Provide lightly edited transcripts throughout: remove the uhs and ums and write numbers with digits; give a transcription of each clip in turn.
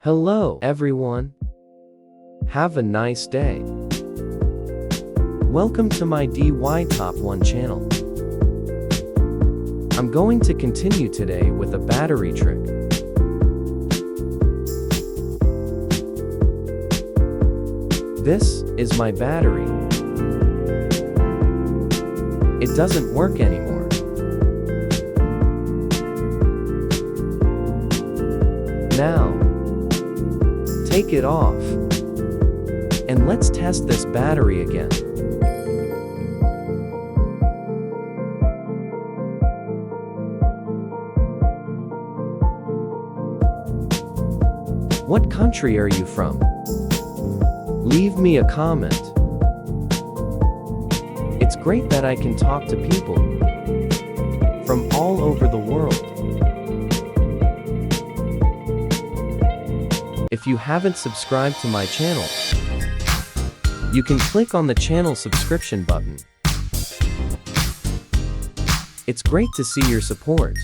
Hello, everyone. Have a nice day. Welcome to my DY Top 1 channel. I'm going to continue today with a battery trick. This is my battery. It doesn't work anymore. Now, take it off. And let's test this battery again. What country are you from? Leave me a comment. It's great that I can talk to people from all over the world. If you haven't subscribed to my channel, you can click on the channel subscription button. It's great to see your support.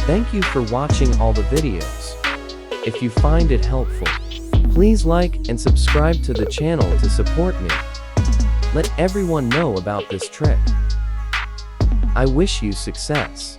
Thank you for watching all the videos. If you find it helpful, please like and subscribe to the channel to support me. Let everyone know about this trick. I wish you success.